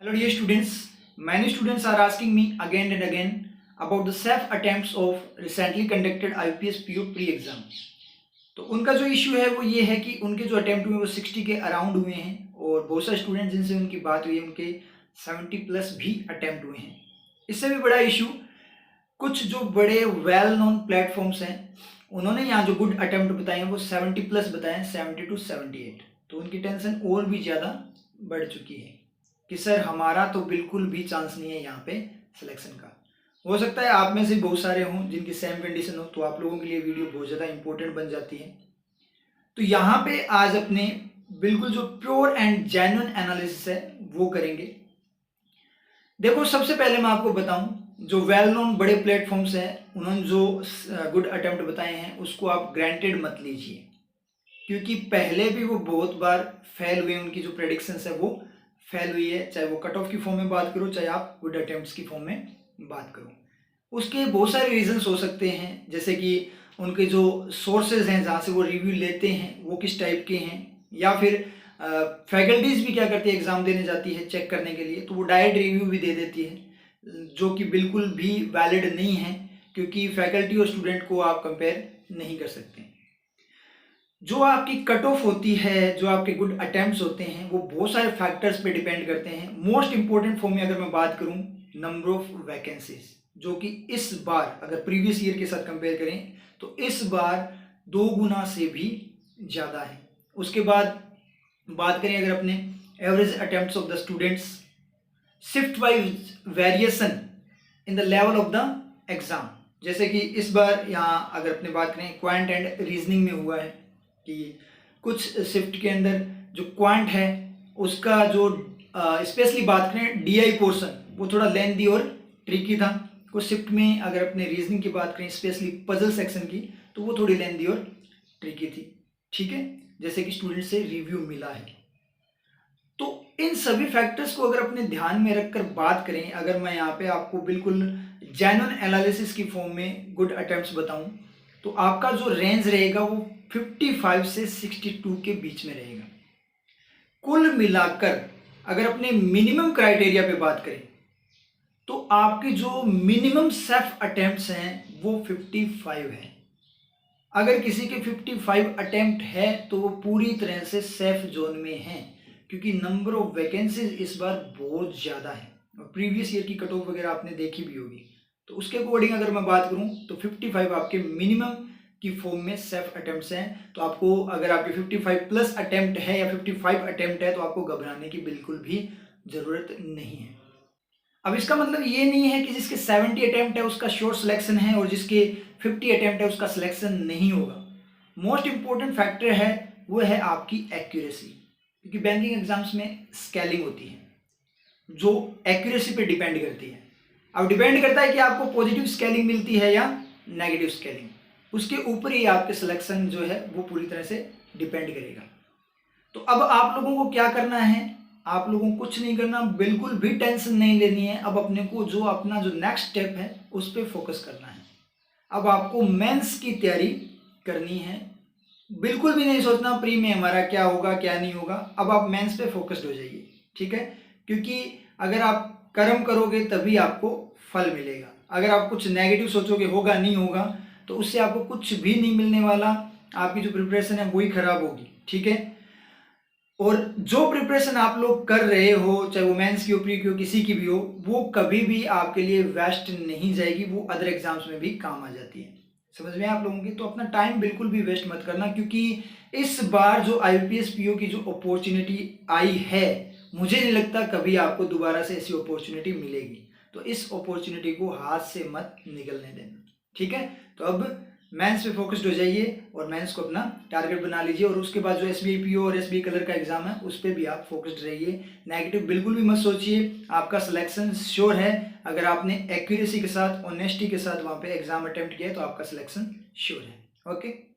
Hello dear students, many students are asking me again and again about the self attempts of recently conducted IPS PO pre-exam। तो उनका जो issue है वो ये है कि उनके जो अटेम्प्ट हुए वो 60 के अराउंड हुए हैं और बहुत सारे स्टूडेंट जिनसे उनकी बात हुई है उनके 70 प्लस भी अटेम्प्ट हुए हैं। इससे भी बड़ा इशू कुछ जो बड़े वेल नोन प्लेटफॉर्म्स हैं उन्होंने यहाँ जो गुड अटेम्प्ट बताए हैं वो 70 प्लस बताए हैं, 70 to 78। तो उनकी टेंशन और भी ज़्यादा बढ़ चुकी है कि सर हमारा तो बिल्कुल भी चांस नहीं है यहाँ पे सिलेक्शन का। हो सकता है आप में से बहुत सारे हों जिनकी सेम कंडीशन हो, तो आप लोगों के लिए वीडियो बहुत ज़्यादा इंपॉर्टेंट बन जाती है। तो यहाँ पे आज अपने बिल्कुल जो प्योर एंड जेन्युइन एनालिसिस है वो करेंगे। देखो, सबसे पहले मैं आपको बताऊं, जो वेल नोन बड़े प्लेटफॉर्म्स हैं उन्होंने जो गुड अटेम्प्ट बताए हैं उसको आप ग्रांटेड मत लीजिए, क्योंकि पहले भी वो बहुत बार फेल हुए। उनकी जो प्रेडिक्शंस है वो फेल हुई है, चाहे वो कट ऑफ की फॉर्म में बात करो, चाहे आप गुड अटेम्प्ट्स की फॉर्म में बात करो। उसके बहुत सारे रीजंस हो सकते हैं, जैसे कि उनके जो सोर्सेज हैं जहाँ से वो रिव्यू लेते हैं वो किस टाइप के हैं, या फिर फैकल्टीज़ भी क्या करती है, एग्ज़ाम देने जाती है चेक करने के लिए, तो वो डायरेक्ट रिव्यू भी दे देती है जो कि बिल्कुल भी वैलिड नहीं है, क्योंकि फैकल्टी और स्टूडेंट को आप कंपेयर नहीं कर सकते। जो आपकी कट ऑफ होती है, जो आपके गुड अटेम्प्ट्स होते हैं, वो बहुत सारे फैक्टर्स पे डिपेंड करते हैं। मोस्ट इंपॉर्टेंट फॉर्म में अगर मैं बात करूं, नंबर ऑफ वैकेंसीज, जो कि इस बार अगर प्रीवियस ईयर के साथ कंपेयर करें तो इस बार 2 गुना से भी ज़्यादा है। उसके बाद बात करें अगर अपने average attempts of the students, shift wise variation in the level of the exam, जैसे कि इस बार यहाँ अगर अपने बात करें क्वांट एंड रीजनिंग में हुआ है कि कुछ शिफ्ट के अंदर जो क्वांट है उसका जो स्पेशली बात करें डीआई पोर्शन वो थोड़ा लेंथी और ट्रिकी था। कुछ शिफ्ट में अगर अपने रीजनिंग की बात करें स्पेशली पजल सेक्शन की, तो वो थोड़ी लेंथी और ट्रिकी थी। ठीक है, जैसे कि स्टूडेंट से रिव्यू मिला है। तो इन सभी फैक्टर्स को अगर अपने ध्यान में रखकर बात करें, अगर मैं यहाँ पे आपको बिल्कुल जेन्युइन एनालिसिस की फॉर्म में गुड अटेम्प्ट्स बताऊं, तो आपका जो रेंज रहेगा वो 55 से 62 के बीच में रहेगा। कुल मिलाकर अगर अपने मिनिमम क्राइटेरिया पे बात करें तो आपके जो मिनिमम सेफ अटेम्प्ट्स हैं वो 55 है। अगर किसी के 55 अटेम्प्ट है तो वो पूरी तरह से सेफ जोन में है, क्योंकि नंबर ऑफ वैकेंसीज इस बार बहुत ज़्यादा है और प्रीवियस ईयर की कट ऑफ वगैरह आपने देखी भी होगी। तो उसके अकॉर्डिंग अगर मैं बात करूं तो 55 आपके मिनिमम की फॉर्म में सेफ अटेम्प्ट्स हैं। तो आपको अगर आपके 55 प्लस अटेम्प्ट है या 55 अटेम्प्ट है तो आपको घबराने की बिल्कुल भी ज़रूरत नहीं है। अब इसका मतलब ये नहीं है कि जिसके 70 अटेम्प्ट है उसका श्योर सिलेक्शन है और जिसके 50 अटेम्प्ट है उसका सिलेक्शन नहीं होगा। मोस्ट इंपॉर्टेंट फैक्टर है वो है आपकी एक्यूरेसी, क्योंकि बैंकिंग एग्जाम्स में स्केलिंग होती है जो एक्यूरेसी पे डिपेंड करती है। अब डिपेंड करता है कि आपको पॉजिटिव स्केलिंग मिलती है या नेगेटिव स्केलिंग, उसके ऊपर ही आपके सिलेक्शन जो है वो पूरी तरह से डिपेंड करेगा। तो अब आप लोगों को क्या करना है, आप लोगों को कुछ नहीं करना, बिल्कुल भी टेंशन नहीं लेनी है। अब अपने को जो अपना जो नेक्स्ट स्टेप है उस पर फोकस करना है। अब आपको मेंस की तैयारी करनी है, बिल्कुल भी नहीं सोचना प्री में हमारा क्या होगा क्या नहीं होगा। अब आप मेंस पे फोकस्ड हो जाइए, ठीक है, क्योंकि अगर आप कर्म करोगे तभी आपको फल मिलेगा। अगर आप कुछ नेगेटिव सोचोगे होगा नहीं होगा तो उससे आपको कुछ भी नहीं मिलने वाला, आपकी जो प्रिपरेशन है वही खराब होगी। ठीक है, और जो प्रिपरेशन आप लोग कर रहे हो, चाहे वो मेंस की हो, प्री की हो, किसी की भी हो, वो कभी भी आपके लिए वेस्ट नहीं जाएगी, वो अदर एग्जाम्स में भी काम आ जाती है। समझ में आप लोगों की? तो अपना टाइम बिल्कुल भी वेस्ट मत करना, क्योंकि इस बार जो आईपीएस पीओ की जो अपॉर्चुनिटी आई है, मुझे नहीं लगता कभी आपको दोबारा से ऐसी अपॉर्चुनिटी मिलेगी। तो इस अपॉर्चुनिटी को हाथ से मत निकलने देना, ठीक है। तो अब मेंस पे फोकस्ड हो जाइए और मेंस को अपना टारगेट बना लीजिए, और उसके बाद जो एसबीआई पीओ और एसबीआई कलर का एग्जाम है उस पर भी आप फोकस्ड रहिए। नेगेटिव बिल्कुल भी मत सोचिए, आपका सिलेक्शन श्योर है। अगर आपने एक्यूरेसी के साथ, ऑनेस्टी के साथ वहाँ पे एग्जाम अटेम्प्ट किया है तो आपका सिलेक्शन श्योर है। ओके।